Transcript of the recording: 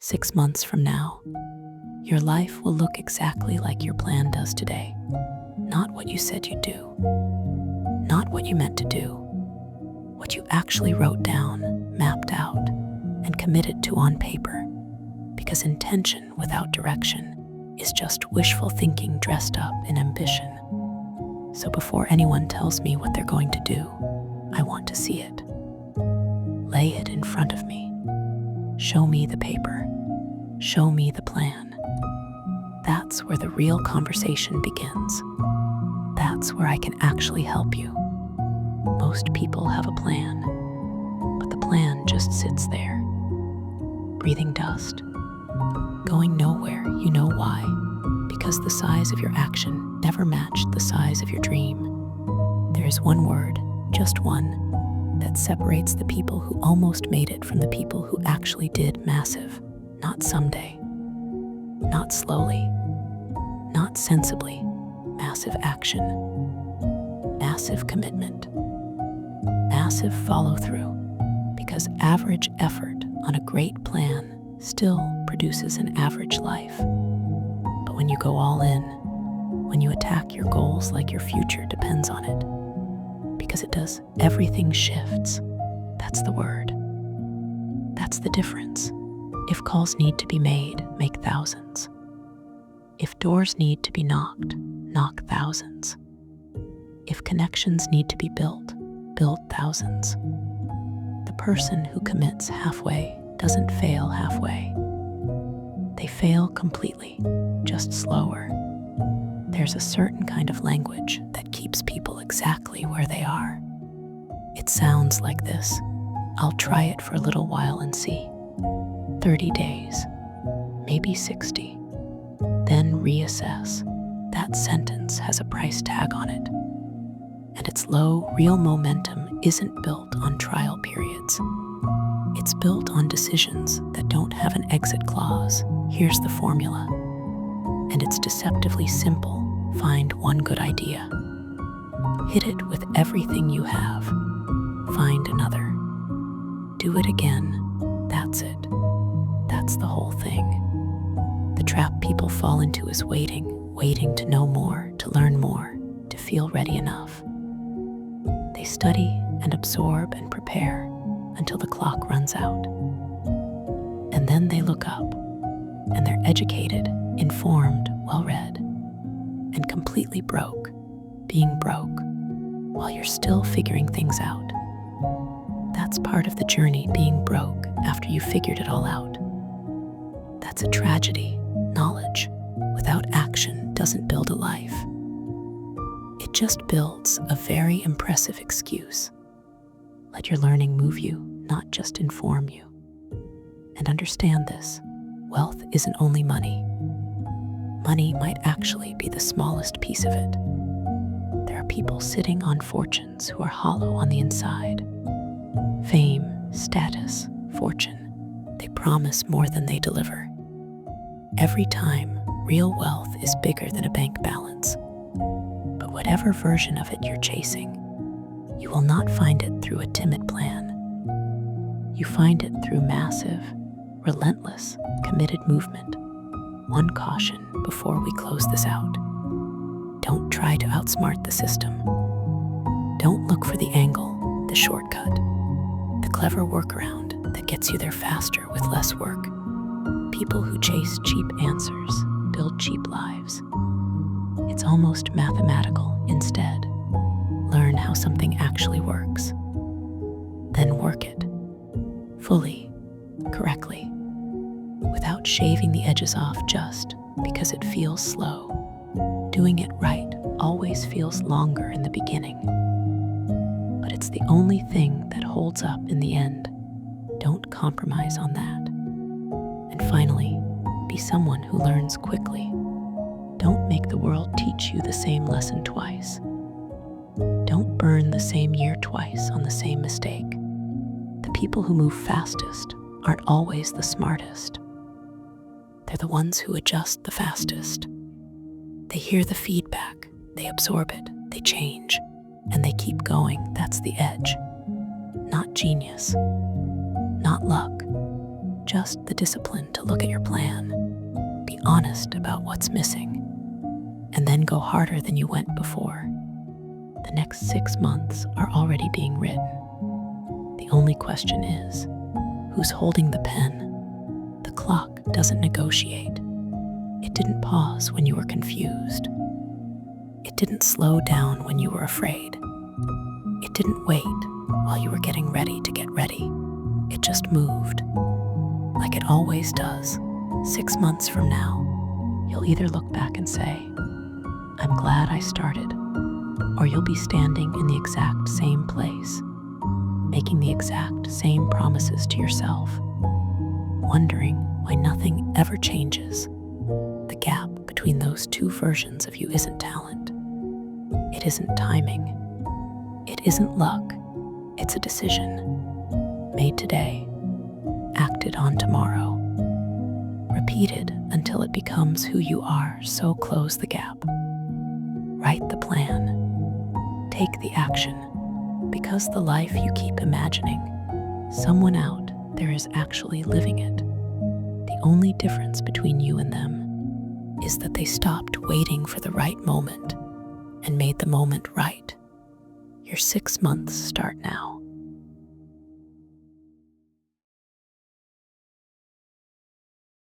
6 months from now, your life will look exactly like your plan does today. Not what you said you'd do, not what you meant to do, what you actually wrote down, mapped out, and committed to on paper. Because intention without direction is just wishful thinking dressed up in ambition. So before anyone tells me what they're going to do, I want to see it. Lay it in front of me. Show me the paper. Show me the plan. That's where the real conversation begins. That's where I can actually help you. Most people have a plan, but the plan just sits there, breathing dust, going nowhere. You know why? Because the size of your action never matched the size of your dream. There is one word, just one, that separates the people who almost made it from the people who actually did massive. Not someday, not slowly, not sensibly. Massive action, massive commitment, massive follow-through. Because average effort on a great plan still produces an average life. But when you go all in, when you attack your goals like your future depends on it, because it does, everything shifts. That's the word. That's the difference. If calls need to be made, make thousands. If doors need to be knocked, knock thousands. If connections need to be built, build thousands. The person who commits halfway doesn't fail halfway. They fail completely, just slower. There's a certain kind of language that keeps people exactly where they are. It sounds like this. I'll try it for a little while and see. 30 days, maybe 60. Then reassess. That sentence has a price tag on it. And its low, real momentum isn't built on trial periods. It's built on decisions that don't have an exit clause. Here's the formula. And it's deceptively simple. Find one good idea. Hit it with everything you have. Find another. Do it again. That's it. That's the whole thing. The trap people fall into is waiting to know more, to learn more, to feel ready enough. They study and absorb and prepare until the clock runs out. And then they look up, and they're educated, informed, well-read, and completely broke, being broke, while you're still figuring things out. That's part of the journey, being broke after you figured it all out. That's a tragedy. Knowledge without action doesn't build a life. It just builds a very impressive excuse. Let your learning move you, not just inform you. And understand this, wealth isn't only money. Money might actually be the smallest piece of it. There are people sitting on fortunes who are hollow on the inside. Fame, status, fortune, they promise more than they deliver. Every time, real wealth is bigger than a bank balance. But whatever version of it you're chasing, you will not find it through a timid plan. You find it through massive, relentless, committed movement. One caution before we close this out. Don't try to outsmart the system. Don't look for the angle, the shortcut, the clever workaround that gets you there faster with less work. People who chase cheap answers build cheap lives. It's almost mathematical instead. Learn how something actually works. Then work it fully, correctly, without shaving the edges off just because it feels slow. Doing it right always feels longer in the beginning, but it's the only thing that holds up in the end. Don't compromise on that. And finally, be someone who learns quickly. Don't make the world teach you the same lesson twice. Don't burn the same year twice on the same mistake. The people who move fastest aren't always the smartest. They're the ones who adjust the fastest. They hear the feedback, they absorb it, they change, and they keep going. That's the edge. Not genius, not luck, just the discipline to look at your plan, be honest about what's missing, and then go harder than you went before. The next 6 months are already being written. The only question is, who's holding the pen? The clock doesn't negotiate. It didn't pause when you were confused. It didn't slow down when you were afraid. It didn't wait while you were getting ready to get ready. It just moved, like it always does. 6 months from now, you'll either look back and say, I'm glad I started, or you'll be standing in the exact same place, making the exact same promises to yourself, wondering why nothing ever changes. The gap between those two versions of you isn't talent. It isn't timing. It isn't luck. It's a decision made today, acted on tomorrow, repeated until it becomes who you are. So close the gap. Write the plan. Take the action. Because the life you keep imagining, someone out there is actually living it. The only difference between you and them is that they stopped waiting for the right moment and made the moment right. Your 6 months start now.